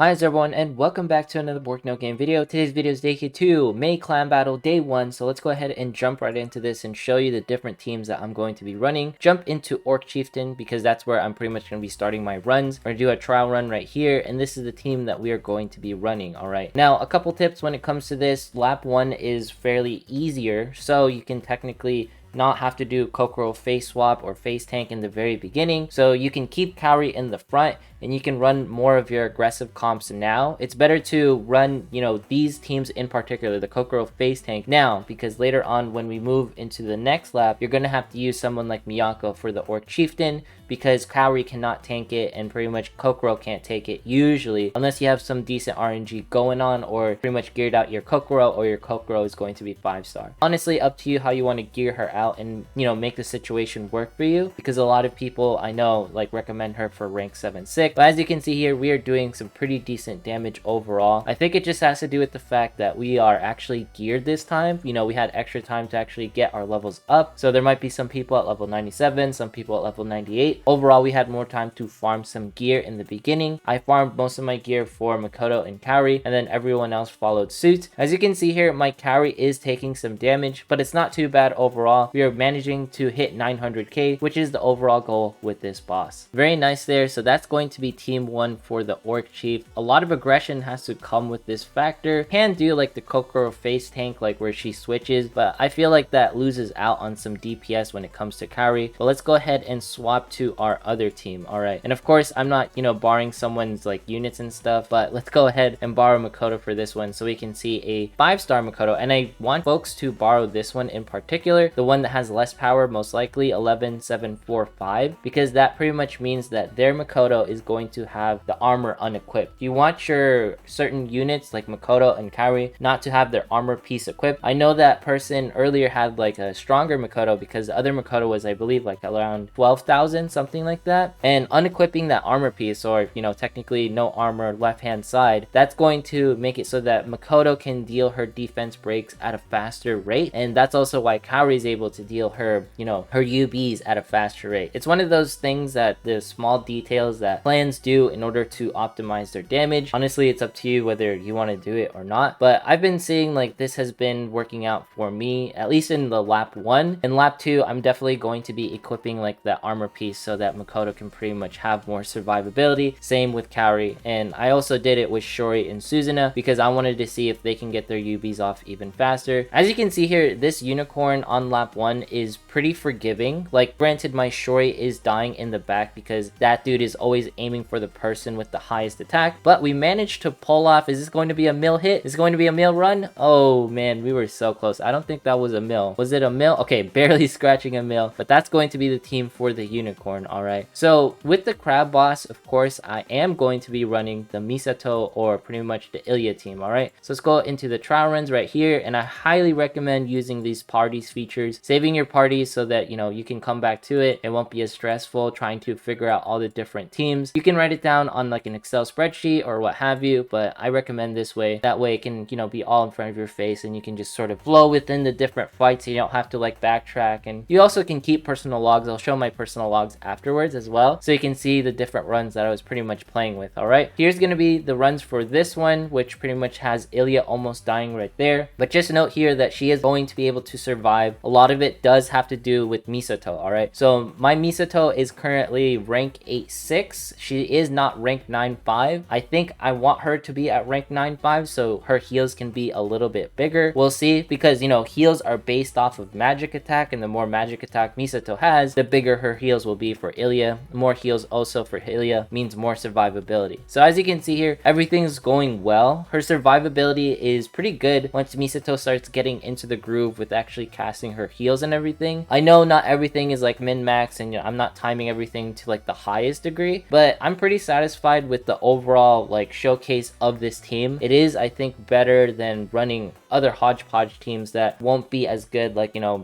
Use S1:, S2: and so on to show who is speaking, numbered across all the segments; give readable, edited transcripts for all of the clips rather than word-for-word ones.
S1: Hi everyone, and welcome back to another Bork No Game video. Today's video is day 2, May Clan Battle Day 1. So let's go ahead and jump right into this and show you the different teams that I'm going to be running. Jump into Orc Chieftain because that's where I'm pretty much going to be starting my runs. We're going to do a trial run right here, and this is the team that we are going to be running, alright? Now, a couple tips when it comes to this. Lap 1 is fairly easier, so you can technically not have to do Kokoro face swap or face tank in the very beginning, so you can keep Kaori in the front and you can run more of your aggressive comps now. It's better to run, these teams in particular, the Kokoro face tank now, because later on when we move into the next lap, you're going to have to use someone like Miyako for the Orc Chieftain, because Kaori cannot tank it and pretty much Kokoro can't take it usually, unless you have some decent RNG going on or pretty much geared out your Kokoro, or your Kokoro is going to be 5-star. Honestly, up to you how you want to gear her out and, make the situation work for you, because a lot of people I know recommend her for rank 7-6. But as you can see here, we are doing some pretty decent damage overall. I think it just has to do with the fact that we are actually geared this time. We had extra time to actually get our levels up. So there might be some people at level 97, some people at level 98. Overall, we had more time to farm some gear in the beginning. I farmed most of my gear for Makoto and Kaori, and then everyone else followed suit. As you can see here, my Kaori is taking some damage, but it's not too bad overall. We are managing to hit 900k, which is the overall goal with this boss. Very nice there. So that's going to be team 1 for the Orc Chief. A lot of aggression has to come with this factor. Can do the Kokoro face tank, where she switches, but I feel like that loses out on some DPS when it comes to Kaori. But let's go ahead and swap to our other team. Alright, and of course I'm not borrowing someone's units and stuff, but let's go ahead and borrow Makoto for this one so we can see a 5-star Makoto. And I want folks to borrow this one in particular, the one that has less power, most likely 11745, because that pretty much means that their Makoto is going to have the armor unequipped. You want your certain units like Makoto and Kaori not to have their armor piece equipped. I know that person earlier had a stronger Makoto because the other Makoto was, I believe, around 12,000, something like that. And unequipping that armor piece, or technically no armor left hand side, that's going to make it so that Makoto can deal her defense breaks at a faster rate. And that's also why Kaori is able to deal her, her UBs at a faster rate. It's one of those things that the small details that plans do in order to optimize their damage. Honestly, it's up to you whether you want to do it or not, but I've been seeing this has been working out for me, at least in the lap 1. In lap 2, I'm definitely going to be equipping that armor piece so that Makoto can pretty much have more survivability. Same with Kaori, and I also did it with Shori and Suzuna because I wanted to see if they can get their UBs off even faster. As you can see here, this unicorn on lap 1 is pretty forgiving. Granted, my Shori is dying in the back because that dude is always aiming for the person with the highest attack, but we managed to pull off. Is this going to be a mill hit? Is it going to be a mill run? Oh man, we were so close. I don't think that was a mill. Was it a mill? Okay, barely scratching a mill, but that's going to be the team for the unicorn. All right, so with the crab boss, of course, I am going to be running the Misato, or pretty much the Ilya team. All right, so let's go into the trial runs right here, and I highly recommend using these parties features, saving your parties so that you can come back to it. It won't be as stressful trying to figure out all the different teams. You can write it down on an Excel spreadsheet or what have you, but I recommend this way. That way it can be all in front of your face, and you can just sort of flow within the different fights. You don't have to backtrack, and you also can keep personal logs. I'll show my personal logs afterwards as well, so you can see the different runs that I was pretty much playing with. All right, here's gonna be the runs for this one, which pretty much has Ilya almost dying right there, but just note here that she is going to be able to survive. A lot of it does have to do with Misato. All right, so my Misato is currently rank 8-6. She is not rank 9-5. I think I want her to be at rank 9-5 so her heals can be a little bit bigger. We'll see, because heals are based off of magic attack, and the more magic attack Misato has, the bigger her heals will be for Ilya. More heals also for Ilya means more survivability. So as you can see here, everything's going well. Her survivability is pretty good once Misato starts getting into the groove with actually casting her heals and everything. I know not everything is min-max, and I'm not timing everything to the highest degree, but I'm pretty satisfied with the overall showcase of this team. It is, I think, better than running other hodgepodge teams that won't be as good,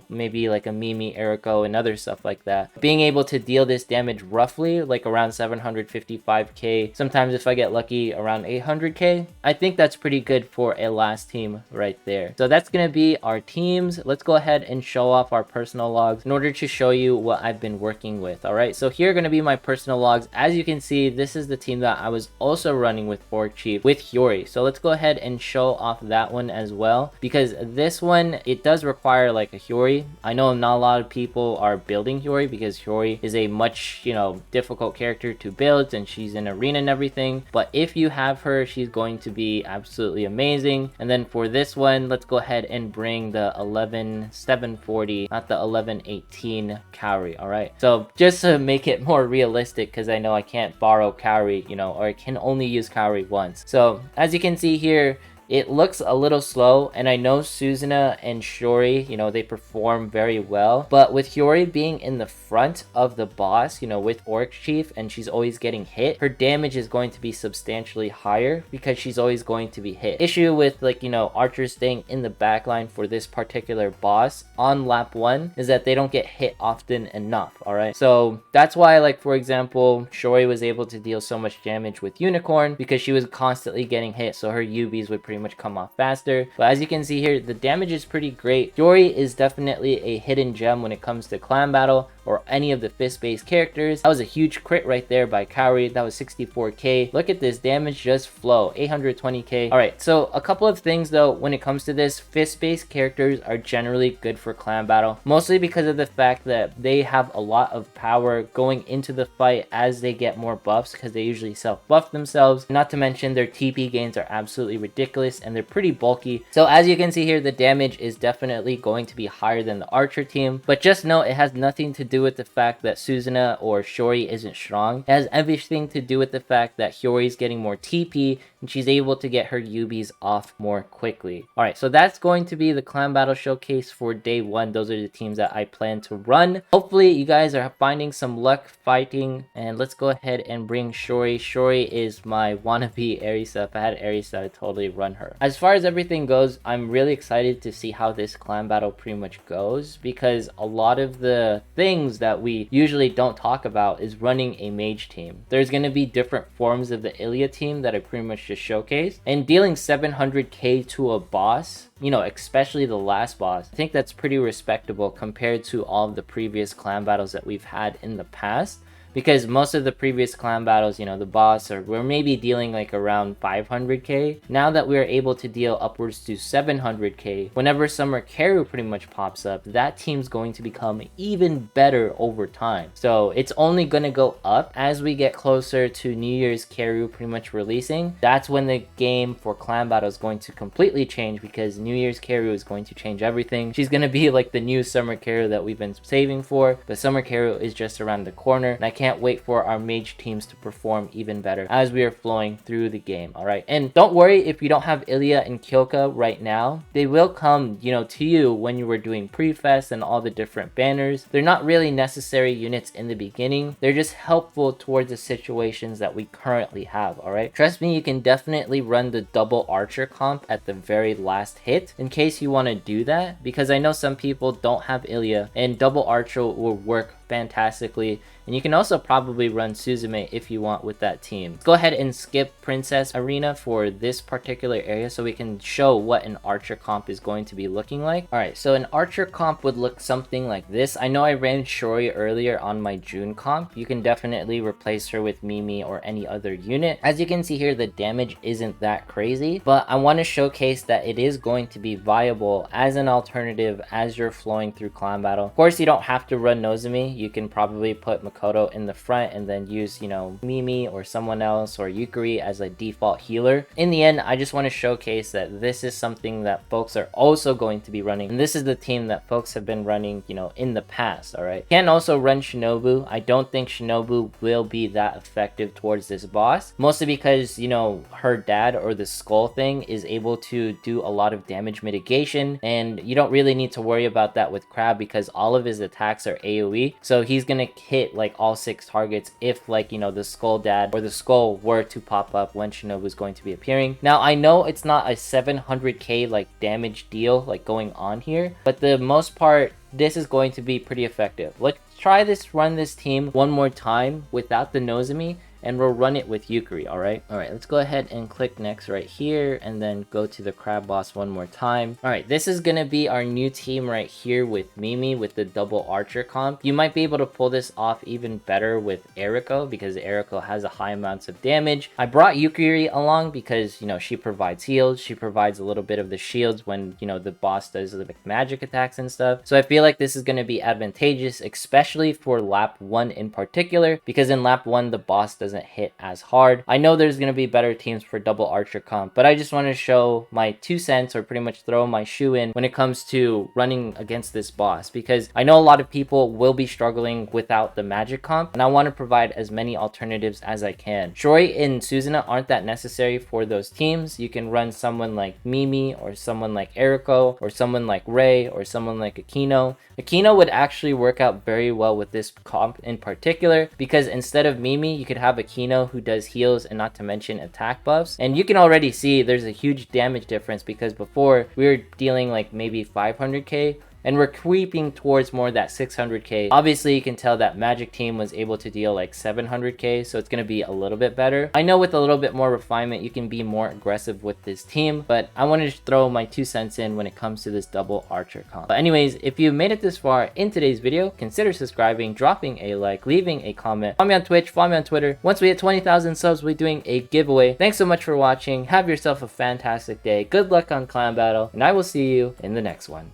S1: maybe a Mimi, Eriko, and other stuff like that. Being able to deal this damage roughly around 755k, sometimes if I get lucky around 800k, I think that's pretty good for a last team right there. So that's gonna be our teams. Let's go ahead and show off our personal logs in order to show you what I've been working with. All right, so here are gonna be my personal logs. As you can can see, this is the team that I was also running with Orc Chief with Hiyori. So let's go ahead and show off that one as well, because this one, it does require like a Hiyori. I know not a lot of people are building Hiyori because Hiyori is a much, you know, difficult character to build, and she's in arena and everything. But if you have her, she's going to be absolutely amazing. And then for this one, let's go ahead and bring the 11740, not the 1118 Kaori. All right, so just to make it more realistic, because I know I can't borrow Kaori, you know, or I can only use Kaori once. So as you can see here, it looks a little slow, and I know Susanna and Shiori, you know, they perform very well. But with Hiyori being in the front of the boss, you know, with Orc Chief, and she's always getting hit, her damage is going to be substantially higher because she's always going to be hit. Issue with, like, you know, archers staying in the backline for this particular boss on lap 1 is that they don't get hit often enough, alright? So that's why, like, for example, Shiori was able to deal so much damage with Unicorn, because she was constantly getting hit, so her UBs would pretty much come off faster. But as you can see here, the damage is pretty great. Hiyori is definitely a hidden gem when it comes to clan battle or any of the fist-based characters. That was a huge crit right there by Kaori. That was 64k. Look at this damage just flow, 820k. All right, so a couple of things though when it comes to this, fist-based characters are generally good for clan battle, mostly because of the fact that they have a lot of power going into the fight as they get more buffs, because they usually self-buff themselves. Not to mention their TP gains are absolutely ridiculous, and they're pretty bulky. So as you can see here, the damage is definitely going to be higher than the archer team, but just know it has nothing to do with the fact that Susanna or Shiori isn't strong. It has everything to do with the fact that Hiyori is getting more TP, and she's able to get her UBs off more quickly. All right, so that's going to be the clan battle showcase for day 1. Those are the teams that I plan to run. Hopefully you guys are finding some luck fighting, and let's go ahead and bring Shiori. Shiori is my wannabe Arisa. If I had Arisa, I'd totally run her. As far as everything goes, I'm really excited to see how this clan battle pretty much goes, because a lot of the things that we usually don't talk about is running a mage team. There's going to be different forms of the Ilia team that I pretty much just showcased, and dealing 700k to a boss, you know, especially the last boss, I think that's pretty respectable compared to all of the previous clan battles that we've had in the past. Because most of the previous clan battles, you know, the boss, or we're maybe dealing like around 500k. Now that we're able to deal upwards to 700k, whenever Summer Karu pretty much pops up, that team's going to become even better over time. So it's only going to go up as we get closer to New Year's Karu pretty much releasing. That's when the game for clan battle is going to completely change, because New Year's Karu is going to change everything. She's going to be like the new Summer Karu that we've been saving for, but Summer Karu is just around the corner, and I can't wait for our mage teams to perform even better as we are flowing through the game. All right, and don't worry if you don't have Ilia and Kyoka right now. They will come, you know, to you when you were doing pre-fest and all the different banners. They're not really necessary units in the beginning. They're just helpful towards the situations that we currently have. All right, trust me, you can definitely run the double archer comp at the very last hit in case you want to do that, because I know some people don't have Ilia, and double archer will work fantastically. And you can also probably run Suzume if you want with that team. Let's go ahead and skip Princess Arena for this particular area so we can show what an archer comp is going to be looking like. Alright, so an archer comp would look something like this. I know I ran Shiori earlier on my June comp. You can definitely replace her with Mimi or any other unit. As you can see here, the damage isn't that crazy, but I want to showcase that it is going to be viable as an alternative as you're flowing through clan battle. Of course, you don't have to run Nozomi. You can probably put Makoto in the front and then use, you know, Mimi or someone else or Yukari as a default healer. In the end, I just want to showcase that this is something that folks are also going to be running, and this is the team that folks have been running, you know, in the past. All right, can also run Shinobu. I don't think Shinobu will be that effective towards this boss, mostly because, you know, her dad or the skull thing is able to do a lot of damage mitigation, and you don't really need to worry about that with Crab because all of his attacks are AoE, so he's gonna hit like all 6 targets if, like, you know, the skull dad or the skull were to pop up when Shinobu is going to be appearing. Now I know it's not a 700k like damage deal like going on here, but the most part this is going to be pretty effective. Let's try this, run this team one more time without the Nozomi, and we'll run it with Yukari, alright? Alright, let's go ahead and click next right here, and then go to the crab boss one more time. Alright, this is gonna be our new team right here with Mimi with the double archer comp. You might be able to pull this off even better with Eriko, because Eriko has a high amounts of damage. I brought Yukari along because, you know, she provides heals, she provides a little bit of the shields when, you know, the boss does like magic attacks and stuff. So I feel like this is going to be advantageous, especially for lap 1 in particular, because in lap 1 the boss doesn't hit as hard. I know there's going to be better teams for double archer comp, but I just want to show my 2 cents, or pretty much throw my shoe in when it comes to running against this boss, because I know a lot of people will be struggling without the magic comp, and I want to provide as many alternatives as I can. Troy and Susanna aren't that necessary for those teams. You can run someone like Mimi, or someone like Eriko, or someone like Ray, or someone like Aquino. Aquino would actually work out very well with this comp in particular, because instead of Mimi, you could have Aquino who does heals and not to mention attack buffs. And you can already see there's a huge damage difference, because before we were dealing like maybe 500k, and we're creeping towards more that 600k. Obviously, you can tell that Magic Team was able to deal like 700k, so it's going to be a little bit better. I know with a little bit more refinement, you can be more aggressive with this team, but I wanted to throw my 2 cents in when it comes to this double archer comp. But anyways, if you made it this far in today's video, consider subscribing, dropping a like, leaving a comment. Follow me on Twitch, follow me on Twitter. Once we hit 20,000 subs, we'll be doing a giveaway. Thanks so much for watching. Have yourself a fantastic day. Good luck on Clan Battle, and I will see you in the next one.